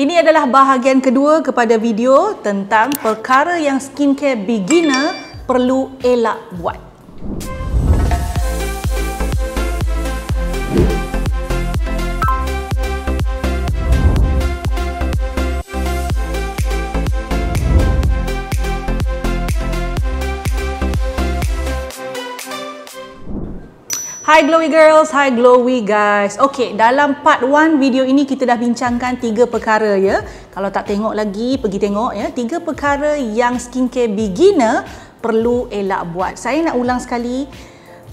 Ini adalah bahagian kedua kepada video tentang perkara yang skincare beginner perlu elak buat. Hi Glowy girls, hi Glowy guys. Okey, dalam part 1 video ini kita dah bincangkan 3 perkara ya. Kalau tak tengok lagi, pergi tengok ya. 3 perkara yang skincare beginner perlu elak buat. Saya nak ulang sekali.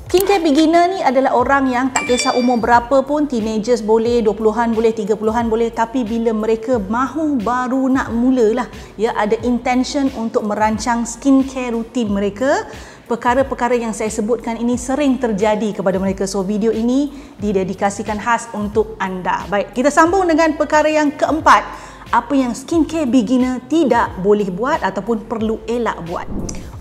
Skincare beginner ni adalah orang yang tak kisah umur berapa pun, teenagers boleh, 20-an boleh, 30-an boleh, tapi bila mereka mahu baru nak mulalah ya, ada intention untuk merancang skincare rutin mereka. Perkara-perkara yang saya sebutkan ini sering terjadi kepada mereka. So video ini didedikasikan khas untuk anda. Baik, kita sambung dengan perkara yang keempat. Apa yang skincare beginner tidak boleh buat ataupun perlu elak buat.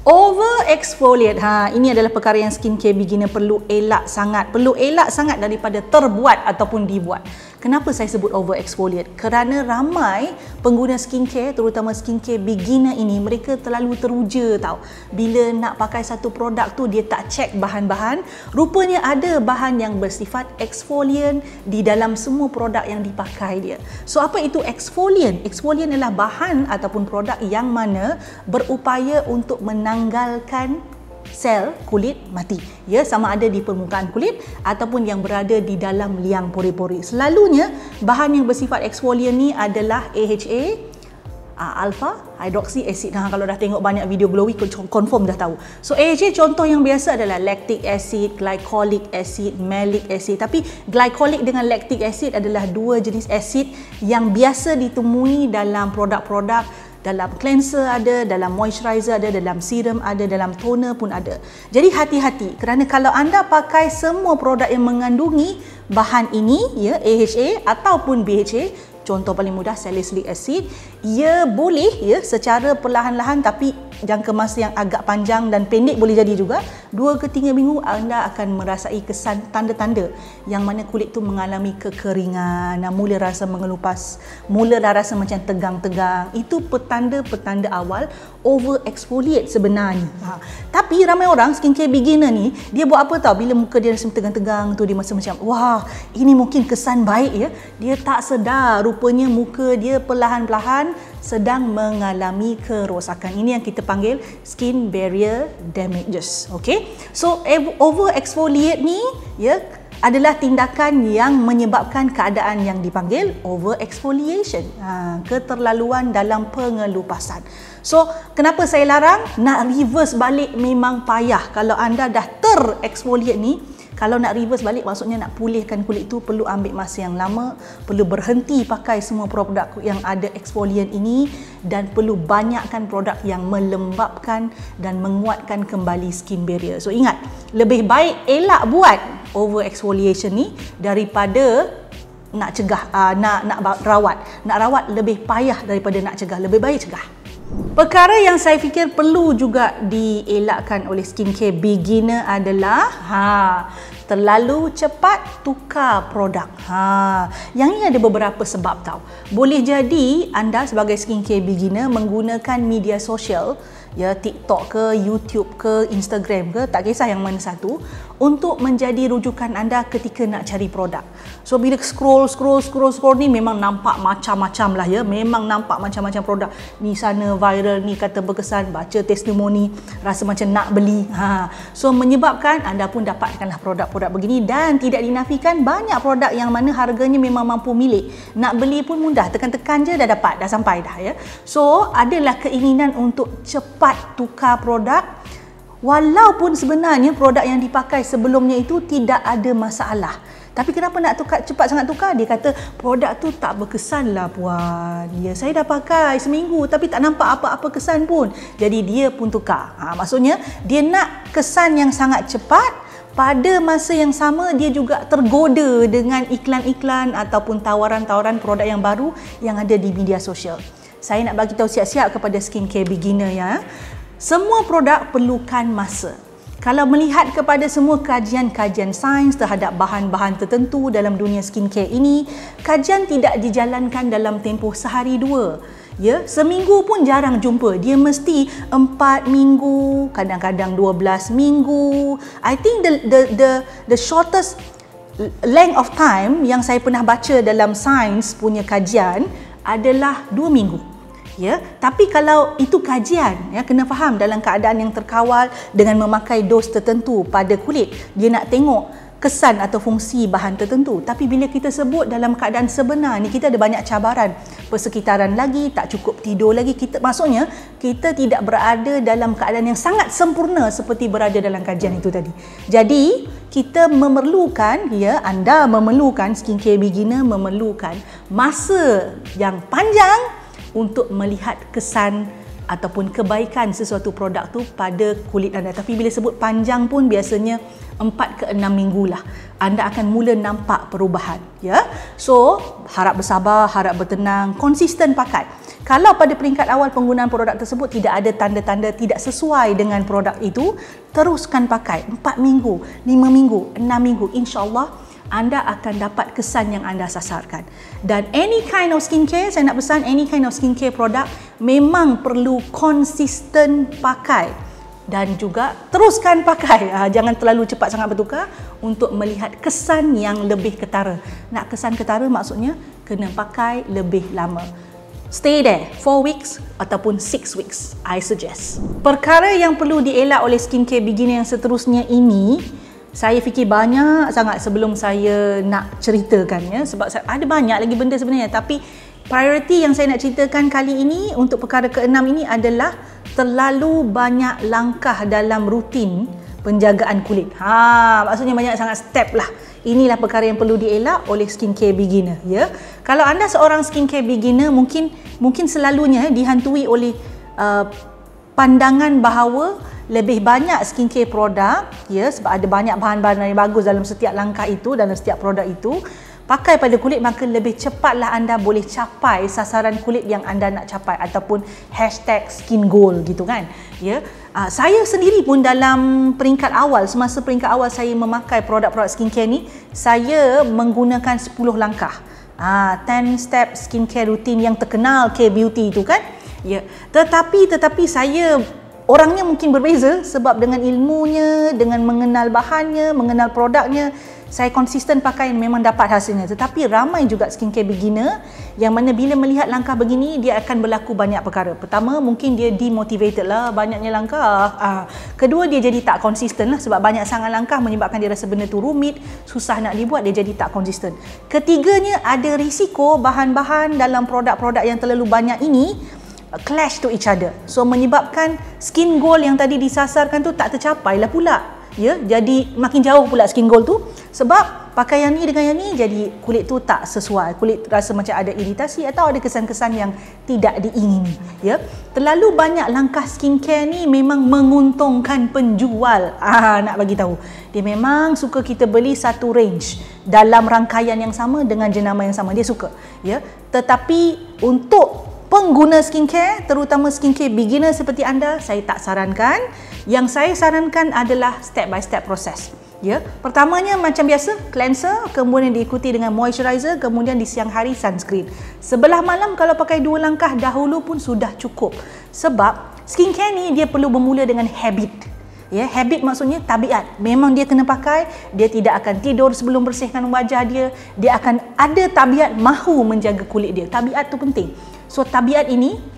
Over exfoliate. Ini adalah perkara yang skincare beginner perlu elak sangat. Perlu elak sangat daripada terbuat ataupun dibuat. Kenapa saya sebut over exfoliate? Kerana ramai pengguna skincare, terutama skincare beginner ini, mereka terlalu teruja tau. Bila nak pakai satu produk tu, dia tak check bahan-bahan. Rupanya ada bahan yang bersifat exfoliant di dalam semua produk yang dipakai dia. So apa itu exfoliant? Exfoliant adalah bahan ataupun produk yang mana berupaya untuk menanggalkan sel kulit mati ya, sama ada di permukaan kulit ataupun yang berada di dalam liang pori-pori. Selalunya bahan yang bersifat exfoliant ni adalah AHA, alpha hydroxy acid. Kalau dah tengok banyak video Glowy confirm dah tahu. So AHA contoh yang biasa adalah lactic acid, glycolic acid, malic acid. Tapi glycolic dengan lactic acid adalah dua jenis acid yang biasa ditemui dalam produk-produk. Dalam cleanser ada, dalam moisturizer ada, dalam serum ada, dalam toner pun ada. Jadi hati-hati kerana kalau anda pakai semua produk yang mengandungi bahan ini ya, AHA ataupun BHA, contoh paling mudah salicylic acid, ia boleh ya secara perlahan-lahan tapi jangka masa yang agak panjang dan pendek boleh jadi juga 2 ke 3 minggu anda akan merasai kesan tanda-tanda yang mana kulit tu mengalami kekeringan, mula rasa mengelupas, mula rasa macam tegang-tegang. Itu petanda-petanda awal over exfoliate sebenarnya. Tapi ramai orang skincare beginner ni, dia buat apa tahu? Bila muka dia rasa tegang-tegang tu, dia rasa macam wah, ini mungkin kesan baik ya. Dia tak sedar rupanya muka dia perlahan-lahan sedang mengalami kerosakan. Ini yang kita panggil skin barrier damages. Okay? So over exfoliate ni ya adalah tindakan yang menyebabkan keadaan yang dipanggil over exfoliation, keterlaluan dalam pengelupasan. So kenapa saya larang? Nak reverse balik memang payah. Kalau anda dah ter-exfoliate ni, kalau nak reverse balik maksudnya nak pulihkan kulit tu perlu ambil masa yang lama, perlu berhenti pakai semua produk yang ada exfoliant ini dan perlu banyakkan produk yang melembapkan dan menguatkan kembali skin barrier. So ingat, lebih baik elak buat over exfoliation ni daripada nak cegah, nak rawat. Nak rawat lebih payah daripada nak cegah. Lebih baik cegah. Perkara yang saya fikir perlu juga dielakkan oleh skincare beginner adalah terlalu cepat tukar produk. Yang ini ada beberapa sebab tau. Boleh jadi anda sebagai skincare beginner menggunakan media sosial ya, TikTok ke, YouTube ke, Instagram ke, tak kisah yang mana satu, untuk menjadi rujukan anda ketika nak cari produk. So bila scroll ni memang nampak macam-macam lah ya, memang nampak macam-macam produk. Ni sana viral, ni kata berkesan, baca testimoni, rasa macam nak beli. So menyebabkan anda pun dapatkanlah produk-produk begini dan tidak dinafikan banyak produk yang mana harganya memang mampu milik. Nak beli pun mudah, tekan-tekan je dah dapat, dah sampai dah ya. So adalah keinginan untuk cepat tukar produk walaupun sebenarnya produk yang dipakai sebelumnya itu tidak ada masalah. Tapi kenapa nak tukar cepat sangat tukar? Dia kata produk tu tak berkesan lah puan. Ya, saya dah pakai seminggu tapi tak nampak apa-apa kesan pun. Jadi dia pun tukar. Maksudnya dia nak kesan yang sangat cepat. Pada masa yang sama dia juga tergoda dengan iklan-iklan ataupun tawaran-tawaran produk yang baru yang ada di media sosial. Saya nak bagi tahu siap-siap kepada skincare beginner ya. Semua produk perlukan masa. Kalau melihat kepada semua kajian-kajian sains terhadap bahan-bahan tertentu dalam dunia skincare ini, kajian tidak dijalankan dalam tempoh sehari dua. Ya, seminggu pun jarang jumpa. Dia mesti 4 minggu, kadang-kadang 12 minggu. I think the shortest length of time yang saya pernah baca dalam sains punya kajian adalah 2 minggu. Ya, tapi kalau itu kajian, ya, kena faham dalam keadaan yang terkawal dengan memakai dos tertentu pada kulit, dia nak tengok kesan atau fungsi bahan tertentu. Tapi bila kita sebut dalam keadaan sebenar ni, kita ada banyak cabaran, persekitaran lagi, tak cukup tidur lagi. Maksudnya kita tidak berada dalam keadaan yang sangat sempurna seperti berada dalam kajian itu tadi. Jadi kita memerlukan, ya, anda memerlukan, skincare beginner memerlukan masa yang panjang untuk melihat kesan ataupun kebaikan sesuatu produk tu pada kulit anda. Tapi bila sebut panjang pun biasanya 4 ke 6 minggu lah anda akan mula nampak perubahan, ya. So harap bersabar, harap bertenang, konsisten pakai. Kalau pada peringkat awal penggunaan produk tersebut tidak ada tanda-tanda tidak sesuai dengan produk itu, teruskan pakai 4 minggu, 5 minggu, 6 minggu, insya-Allah anda akan dapat kesan yang anda sasarkan. Dan any kind of skincare, saya nak pesan, any kind of skincare produk memang perlu konsisten pakai dan juga teruskan pakai. Jangan terlalu cepat sangat bertukar untuk melihat kesan yang lebih ketara. Nak kesan ketara maksudnya kena pakai lebih lama. Stay there 4 weeks ataupun 6 weeks, I suggest. Perkara yang perlu dielak oleh skincare beginner yang seterusnya ini, saya fikir banyak sangat sebelum saya nak ceritakan, ya, sebab ada banyak lagi benda sebenarnya, tapi priority yang saya nak ceritakan kali ini untuk perkara ke-6 ini adalah terlalu banyak langkah dalam rutin penjagaan kulit. Maksudnya banyak sangat step lah. Inilah perkara yang perlu dielak oleh skincare beginner, ya. Kalau anda seorang skincare beginner, mungkin selalunya dihantui oleh pandangan bahawa lebih banyak skincare produk, ya, sebab ada banyak bahan-bahan yang bagus dalam setiap langkah itu, dalam setiap produk itu, pakai pada kulit, maka lebih cepatlah anda boleh capai sasaran kulit yang anda nak capai ataupun #skin goal gitu kan, ya. Saya sendiri pun dalam peringkat awal, semasa peringkat awal saya memakai produk-produk skincare ni, saya menggunakan 10 langkah. 10 step skincare routine yang terkenal K-beauty itu kan, ya. Tetapi saya orangnya mungkin berbeza sebab dengan ilmunya, dengan mengenal bahannya, mengenal produknya, saya konsisten pakai, memang dapat hasilnya. Tetapi ramai juga skincare beginner yang mana bila melihat langkah begini, dia akan berlaku banyak perkara. Pertama, mungkin dia demotivated lah, banyaknya langkah. Kedua, dia jadi tak konsisten lah sebab banyak sangat langkah menyebabkan dia rasa benda tu rumit, susah nak dibuat, dia jadi tak konsisten. Ketiganya, ada risiko bahan-bahan dalam produk-produk yang terlalu banyak ini clash to each other. So menyebabkan skin goal yang tadi disasarkan tu tak tercapai lah pula. Ya, jadi makin jauh pula skin goal tu sebab pakai yang ni dengan yang ni, jadi kulit tu tak sesuai. Kulit rasa macam ada iritasi atau ada kesan-kesan yang tidak diingini, ya. Terlalu banyak langkah skincare ni memang menguntungkan penjual. Nak bagi tahu. Dia memang suka kita beli satu range dalam rangkaian yang sama dengan jenama yang sama. Dia suka, ya. Tetapi untuk pengguna skincare, terutama skincare beginner seperti anda, saya tak sarankan. Yang saya sarankan adalah step by step proses. Ya, pertamanya macam biasa, cleanser, kemudian diikuti dengan moisturizer, kemudian di siang hari sunscreen. Sebelah malam kalau pakai 2 langkah dahulu pun sudah cukup. Sebab skincare ni dia perlu bermula dengan habit. Ya, habit maksudnya tabiat. Memang dia kena pakai, dia tidak akan tidur sebelum bersihkan wajah dia. Dia akan ada tabiat mahu menjaga kulit dia. Tabiat tu penting. So tabiat ini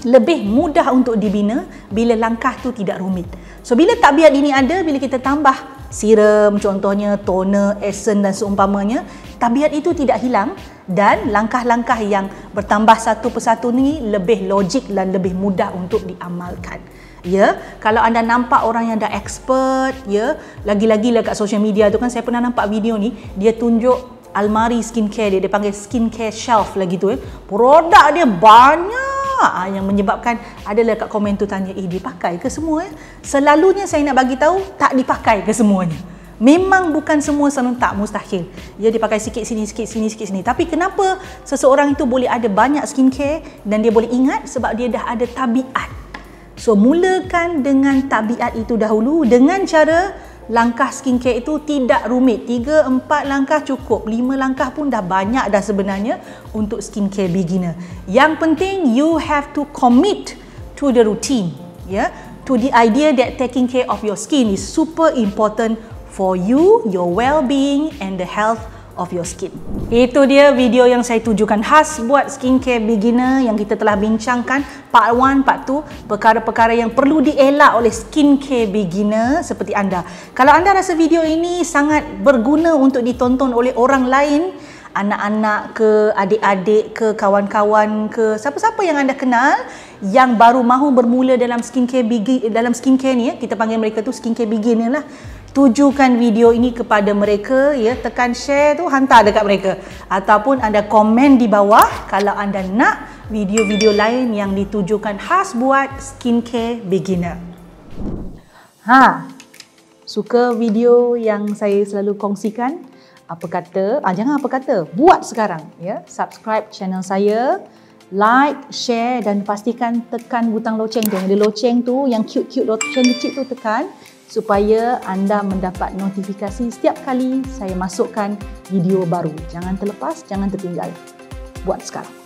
lebih mudah untuk dibina bila langkah tu tidak rumit. So bila tabiat ini ada, bila kita tambah serum contohnya, toner, essence dan seumpamanya, tabiat itu tidak hilang dan langkah-langkah yang bertambah satu persatu ni lebih logik dan lebih mudah untuk diamalkan. Ya, kalau anda nampak orang yang dah expert, ya, lagi-lagi lah kat social media tu kan, saya pernah nampak video ni, dia tunjuk almari skincare dia panggil skincare shelf lagi tu, produk dia banyak, yang menyebabkan adalah kat komen tu tanya, dipakai ke semua? Selalunya saya nak bagi tahu tak dipakai ke semuanya. Memang bukan semua serentak, mustahil. Dia dipakai sikit sini, sikit sini, sikit sini. Tapi kenapa seseorang itu boleh ada banyak skincare dan dia boleh ingat? Sebab dia dah ada tabiat. So mulakan dengan tabiat itu dahulu dengan cara langkah skincare itu tidak rumit. 3-4 langkah cukup. 5 langkah pun dah banyak dah sebenarnya untuk skincare beginner. Yang penting you have to commit to the routine, ya. To the idea that taking care of your skin is super important for you, your well-being and the health of your skin. Itu dia video yang saya tujukan khas buat skincare beginner yang kita telah bincangkan part 1, part 2, perkara-perkara yang perlu dielak oleh skincare beginner seperti anda. Kalau anda rasa video ini sangat berguna untuk ditonton oleh orang lain, anak-anak ke, adik-adik ke, kawan-kawan ke, siapa-siapa yang anda kenal yang baru mahu bermula dalam skincare ni, kita panggil mereka tu skincare beginner lah. Tujukan video ini kepada mereka, ya, tekan share tu, hantar dekat mereka, ataupun anda komen di bawah kalau anda nak video-video lain yang ditujukan khas buat skincare beginner. Suka video yang saya selalu kongsikan? Apa kata, jangan apa kata, buat sekarang, ya. Subscribe channel saya, like, share dan pastikan tekan butang loceng tu. Ada loceng tu, yang cute-cute loceng kecil tu tekan, supaya anda mendapat notifikasi setiap kali saya masukkan video baru. Jangan terlepas, jangan tertinggal. Buat sekarang.